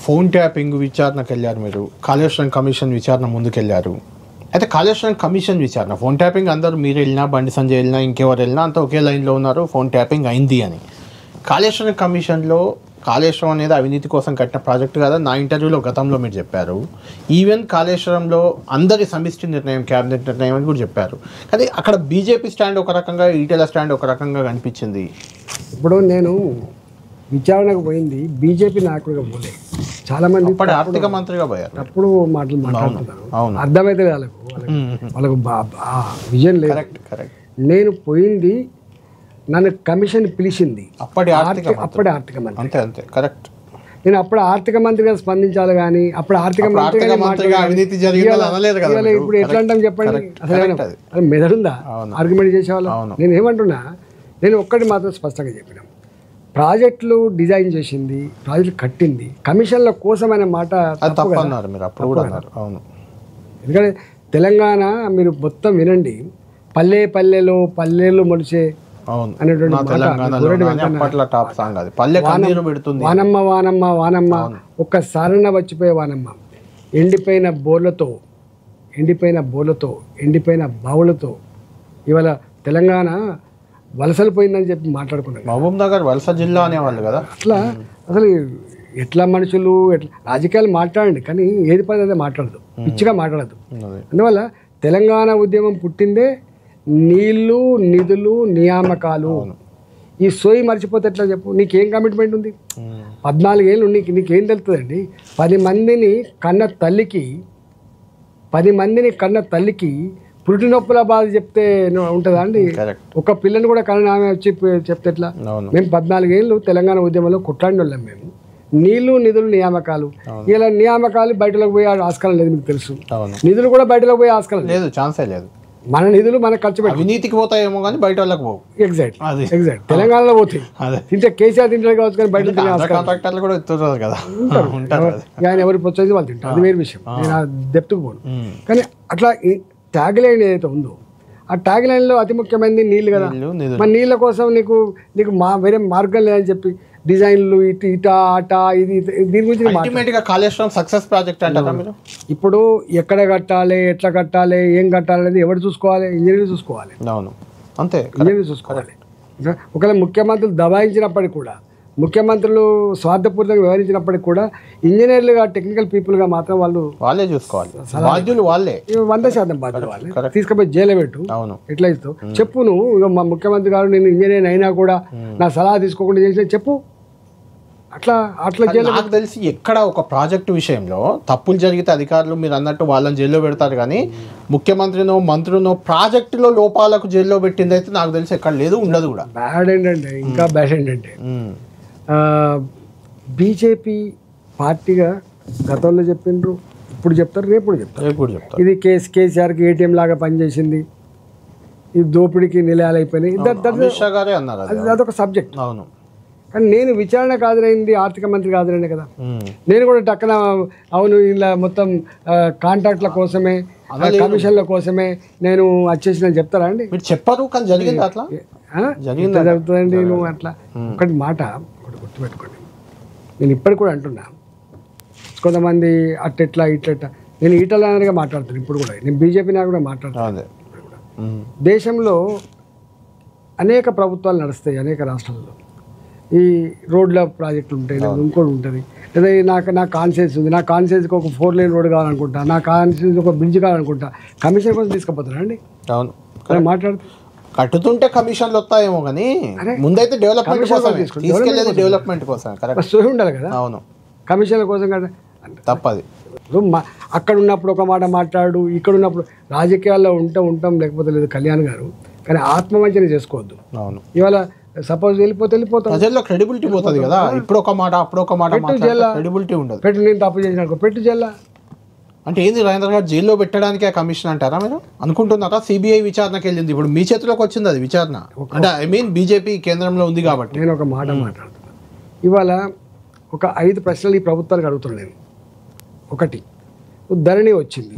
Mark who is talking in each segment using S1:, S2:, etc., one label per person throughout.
S1: Phone tapping విచారణకు వెళ్ళారు మీరు, కాళేశ్వరం కమిషన్ విచారణ ముందుకెళ్ళారు. అయితే కాళేశ్వరం కమిషన్ విచారణ, ఫోన్ ట్యాపింగ్ అందరూ మీరు వెళ్ళినా, బండి సంజయ్ వెళ్ళినా, ఇంకెవరు వెళ్ళినా అంతా ఒకే లైన్లో ఉన్నారు, ఫోన్ ట్యాపింగ్ అయింది అని. కాళేశ్వరం కమిషన్లో కాళేశ్వరం అనేది అవినీతి కోసం కట్టిన ప్రాజెక్టు కదా, నా ఇంటర్వ్యూలో గతంలో మీరు చెప్పారు. ఈవెన్ కాళేశ్వరంలో అందరి సమిష్టి నిర్ణయం, క్యాబినెట్ నిర్ణయం అని కూడా చెప్పారు. కానీ అక్కడ బీజేపీ స్టాండ్ ఒక రకంగా, ఈటెల స్టాండ్ ఒక రకంగా కనిపించింది.
S2: ఇప్పుడు నేను విచారణకు పోయింది బీజేపీ నాయకుడిగా పోలే, చాలా మంది
S1: ఆర్థిక మంత్రిగా పోయారు.
S2: అప్పుడు మాట్లాడుతున్నారు, అర్థమైతే వాళ్ళకు విజన్ లేదు. నేను పోయింది, నన్ను కమిషన్ పిలిచింది, అప్పుడే ఆర్థిక మంత్రి.
S1: అంతే అంతే, కరెక్ట్.
S2: నేను అప్పుడు ఆర్థిక మంత్రిగా స్పందించాలి కానీ అప్పుడు ఆర్థిక మంత్రిగా
S1: అవినీతి జరిగింది
S2: ఇప్పుడు ఎట్లా అంటాం చెప్పండి? అసలు మెదడుందా ఆర్గ్యుమెంట్ చేసేవాళ్ళు? నేను ఏమంటున్నా, నేను ఒక్కటి మాత్రం స్పష్టంగా చెప్పిన, ప్రాజెక్టులు డిజైన్ చేసింది, ప్రాజెక్టులు కట్టింది కమిషన్ల కోసమైన మాట
S1: అన్నారు మీరు అప్పుడు కూడా అన్నారు. అవును,
S2: ఎందుకంటే తెలంగాణ మీరు మొత్తం వినండి, పల్లె పల్లెలో పల్లెలు మొలిచే అనేటువంటి వానమ్మ వానమ్మ వానమ్మ ఒక్కసారన్న వచ్చిపోయే వానమ్మ, ఎండిపోయిన బోర్లతో ఎండిపోయిన బావులతో ఇవాళ తెలంగాణ వలసలు పోయిందని చెప్పి మాట్లాడుకున్నారు.
S1: మహబూబ్ నగర్ వలస జిల్లా అనేవాళ్ళు కదా.
S2: అట్లా అసలు ఎట్లా మనుషులు ఎట్లా రాజకీయాలు మాట్లాడండి, కానీ ఏది పని అదే మాట్లాడదు, పిచ్చిగా మాట్లాడదు. అందువల్ల తెలంగాణ ఉద్యమం పుట్టిందే నీళ్లు, నిధులు, నియామకాలు. ఈ సోయి మర్చిపోతే ఎట్లా చెప్పు? నీకేం కమిట్మెంట్ ఉంది? 14 ఏళ్ళు నీకేం తెలుస్తుందండి? 10 మందిని కన్న తల్లికి పురిటి నొప్పుల బాధ చెప్తే ఉంటుందా అండి? ఒక పిల్లని కూడా కన్న ఆమె వచ్చి చెప్తే ఎట్లా? మేము 14 ఏళ్ళు తెలంగాణ ఉద్యమంలో కొట్లాడిన వాళ్ళం. మేము నీళ్లు, నిధులు, నియామకాలు. ఇలా నియామకాలు బయటలోకి పోయే ఆస్కారం లేదు, మీకు తెలుసు. నిధులు కూడా బయటలోకి పోయే ఆస్కారం లేదు,
S1: ఛాన్సే లేదు.
S2: మన నిధులు మనకు ఖర్చు పెట్టి
S1: అవినీతికి పోతాయేమో కానీ బయట వాళ్ళకి పోవు.
S2: ఎగ్జాక్ట్ తెలంగాణలో పోతాయి. తింటే కేసీఆర్ తింటారు కావచ్చు, కానీ బయట
S1: కాంట్రాక్టర్లు కూడా ఇస్తారు కదా,
S2: ఆయన ఎవరి పొచ్చైతే వాళ్ళు తింటారు, అది వేరే విషయం. నేను ఆ డెప్త్కి పోను. కానీ అట్లా ట్యాగ్ లైన్ ఏదైతే ఉందో, ఆ ట్యాగ్ లైన్లో అతి ముఖ్యమైనది నీళ్ళు కదా. మరి నీళ్ళ కోసం నీకు వేరే మార్గం లేదని చెప్పి డిజైన్లు ఇట అట ఇది దీని గురించి
S1: కాళేశ్వరం సక్సెస్ ప్రాజెక్ట్ అంటారా మీరు?
S2: ఇప్పుడు ఎక్కడ కట్టాలి, ఎట్లా కట్టాలి, ఏం కట్టాలి అనేది ఎవరు చూసుకోవాలి? ఇంజనీర్ చూసుకోవాలి.
S1: అవును, అంతే,
S2: ఇంజనీర్ చూసుకోవాలి. ఒకవేళ ముఖ్యమంత్రులు దబాయించినప్పటికీ కూడా, ముఖ్యమంత్రులు స్వార్థపూరితంగా వ్యవహరించినప్పటికీ కూడా, ఇంజనీర్లుగా టెక్నికల్ పీపుల్గా మాత్రం వాళ్ళే
S1: చూసుకోవాలి. బాధ్యులు వాళ్ళే,
S2: 100% బాధ్యులు వాళ్ళే. తీసుకుపోయి జైలు పెట్టు, ఎట్లా ఇస్తావు చెప్పు? నువ్వు మా ముఖ్యమంత్రి గారు నేను ఇంజనీర్ అయినా కూడా నా సలహా తీసుకోకుండా చేసిన చెప్పు. అట్లా
S1: నాకు తెలిసి ఎక్కడ ఒక ప్రాజెక్టు విషయంలో తప్పులు జరిగితే అధికారులు మీరు అన్నట్టు వాళ్ళని జైల్లో పెడతారు, కానీ ముఖ్యమంత్రినో మంత్రినో ప్రాజెక్టులో లోపాలకు జైల్లో పెట్టింది అయితే నాకు తెలిసి ఎక్కడ లేదు, ఉండదు కూడా.
S2: బ్యాడ్ ఏంటంటే, ఇంకా బ్యాడ్ ఏంటంటే, బీజేపీ పార్టీగా గతంలో చెప్పిండ్రు, ఇప్పుడు చెప్తారు, రేపు చెప్తారు. ఇది కేసీఆర్కి ఏటీఎం లాగా పనిచేసింది, ఇది దోపిడీకి నిలయాలు అయిపోయినాయి, అదొక సబ్జెక్ట్.
S1: అవును,
S2: కానీ నేను విచారణకు హాజరైంది ఆర్థిక మంత్రికి హాజరైనా కదా. నేను కూడా టక్కన అవును ఇలా మొత్తం కాంట్రాక్ట్ల కోసమే, కమిషన్ల కోసమే నేను వచ్చేసిన చెప్తారా అండి?
S1: మీరు చెప్పారు, కానీ జరిగింది అట్లా
S2: జరుగుతుందండి. నువ్వు అట్లా ఒకటి మాట గుర్తుపెట్టుకోండి. నేను ఇప్పటికి కూడా అంటున్నా, కొంతమంది అట్టెట్లా ఇట్లెట్లా, నేను ఈటలగా మాట్లాడుతాను ఇప్పుడు కూడా, నేను బీజేపీ నాకు కూడా మాట్లాడుతాను. దేశంలో అనేక ప్రభుత్వాలు నడుస్తాయి, అనేక రాష్ట్రాల్లో. ఈ రోడ్ల ప్రాజెక్టులు ఉంటాయి, ఇంకోటి ఉంటుంది, లేదా నా కాన్షియన్స్ ఉంది, నా కాన్షియన్స్కి ఒక 4 లేన్ రోడ్ కావాలనుకుంటా, నా కాన్షియన్స్ ఒక బ్రిడ్జ్ కావాలనుకుంటా, కమిషన్ కోసం తీసుకుపోతారా అండి?
S1: అవును,
S2: మాట్లాడుతూ
S1: కట్టుతుంటే కమిషన్లు వస్తాయేమో కానీ ముందైతే డెవలప్మెంట్ కోసం
S2: సోయి ఉండాలి కదా.
S1: అవును,
S2: కమిషన్ల కోసం కదా,
S1: తప్పది.
S2: అక్కడ ఉన్నప్పుడు ఒక మాట మాట్లాడు, ఇక్కడ ఉన్నప్పుడు రాజకీయాల్లో ఉంటాం, లేకపోతే లేదు కళ్యాణ్ గారు. కానీ ఆత్మవంచన చేసుకోవద్దు.
S1: అవును,
S2: ఇవాళ సపోజ్ వెళ్ళిపోతాం,
S1: ప్రజల్లో క్రెడిబిలిటీ పోతుంది కదా. ఇప్పుడు ఒక మాట అప్పుడు ఒక మాట, క్రెడిబిలిటీ ఉండదు.
S2: నేను తప్పు చేసిన పెట్టు జైల్లో
S1: అంటే ఏంది? రాజేంద్ర గారు జైల్లో పెట్టడానికి కమిషన్ అంటారా మీరు అనుకుంటున్నారా? సిబిఐ విచారణకి వెళ్ళింది, ఇప్పుడు మీ చేతిలోకి వచ్చింది అది విచారణ. అంటే ఐ మీన్ బీజేపీ కేంద్రంలో ఉంది కాబట్టి.
S2: నేను ఒక మాట మాట్లాడుతున్నాను. ఇవాళ ఒక 5 ప్రశ్నలు ఈ ప్రభుత్వాలకు అడుగుతున్నాను నేను. ఒకటి, ధరణి వచ్చింది,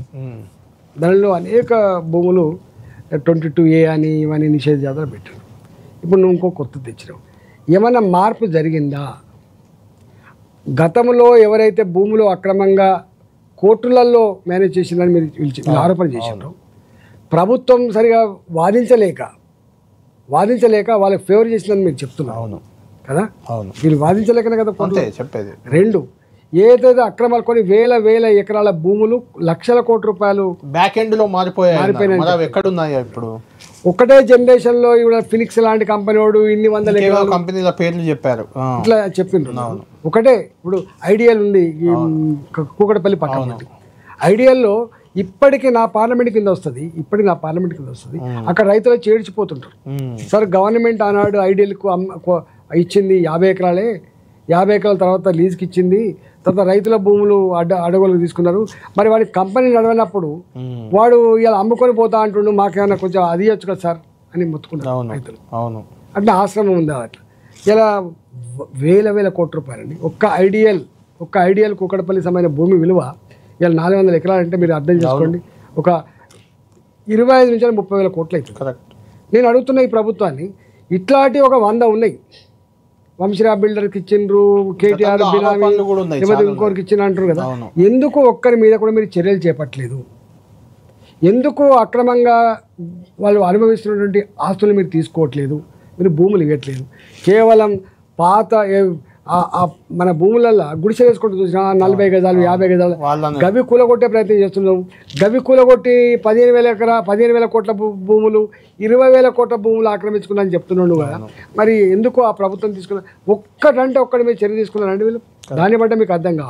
S2: ధరణిలో అనేక భూములు 22A అని ఇవన్నీ నిషేధ జాతర పెట్టారు. ఇప్పుడు నువ్వు ఇంకో కొత్త తెచ్చినావు, ఏమైనా మార్పు జరిగిందా? గతంలో ఎవరైతే భూములు అక్రమంగా కోర్టులలో మేనేజ్ చేసిందని మీరు ఆరోపణ చేశారు. ప్రభుత్వం సరిగా వాదించలేక వాళ్ళకి ఫేవర్ చేసిందని మీరు చెప్తున్నారు.
S1: అవును
S2: కదా,
S1: అవును
S2: వీళ్ళు వాదించలేకనే కదా
S1: చెప్పేది.
S2: రెండు, ఏదైతే అక్రమాలు కొని వేల ఎకరాల భూములు లక్షల కోట్ల రూపాయలు
S1: బ్యాక్ ఎండ్ లో మారిపోయాయి. ఎక్కడున్నాయా ఇప్పుడు?
S2: ఒకటే జనరేషన్ లో ఇవాళ ఫినిక్స్ లాంటి కంపెనీ వాడు ఇన్ని వందల ఎకరాల
S1: కంపెనీల పేర్లు చెప్పారు,
S2: ఇట్లా చెప్పిండ్రు. ఒకటే ఇప్పుడు ఐడియల్ ఉంది కూకటపల్లి పక్కన. ఐడియల్లో ఇప్పటికీ నా పార్లమెంట్ కింద వస్తుంది, అక్కడ రైతులు చేర్చిపోతుంటారు. సార్ గవర్నమెంట్ ఆనాడు ఐడియల్కు ఇచ్చింది 50 ఎకరాలే, 50 ఎకరాల తర్వాత లీజుకి ఇచ్చింది, తర్వాత రైతుల భూములు అడవులకు తీసుకున్నారు. మరి వాడి కంపెనీ నడవనప్పుడు వాడు ఇలా అమ్ముకొని పోతా అంటుండు, మాకేమైనా కొంచెం అది ఇవ్వచ్చు కదా సార్ అని మొత్తుకున్నారు రైతులు.
S1: అవును,
S2: అట్లా ఆశ్రమం ఉంది అట్లా. ఇలా వేల కోట్ల రూపాయలండి. ఒక్క ఐడియల్ కుక్కడపల్లి సమైన భూమి విలువ ఇలా 400 ఎకరాలు అంటే మీరు అర్థం చేసుకోండి, ఒక 25 నుంచి 30 వేల కోట్లు అవుతుంది.
S1: కరెక్ట్.
S2: నేను అడుగుతున్న ఈ ప్రభుత్వాన్ని, ఇట్లాంటి ఒక 100 ఉన్నాయి. వంశీరా బిల్డర్కి ఇచ్చిండ్రు, కేటీఆర్ బినామీ ఇంకోరికి ఇచ్చిన అంటారు కదా. ఎందుకు ఒక్కరి మీద కూడా మీరు చర్యలు చేపట్టలేదు? ఎందుకు అక్రమంగా వాళ్ళు అనుభవిస్తున్నటువంటి ఆస్తులు మీరు తీసుకోవట్లేదు? మీరు భూములు ఇవ్వట్లేదు. కేవలం పాత మన భూములల్లో గుడిసె వేసుకుంటూ చూసినా 40 గజాలు 50 గజాలు గవి కూలగొట్టే ప్రయత్నం చేస్తున్నాం. గవి కూలగొట్టి 15,000 కోట్ల భూములు 20,000 కోట్ల భూములు ఆక్రమించుకున్నారని చెప్తున్నాను కదా. మరి ఎందుకు ఆ ప్రభుత్వం తీసుకున్న ఒక్కటంటే ఒక్కటి మీరు చర్య తీసుకున్నారండి వీళ్ళు? దాన్ని బట్టి మీకు అర్థం కావాలి.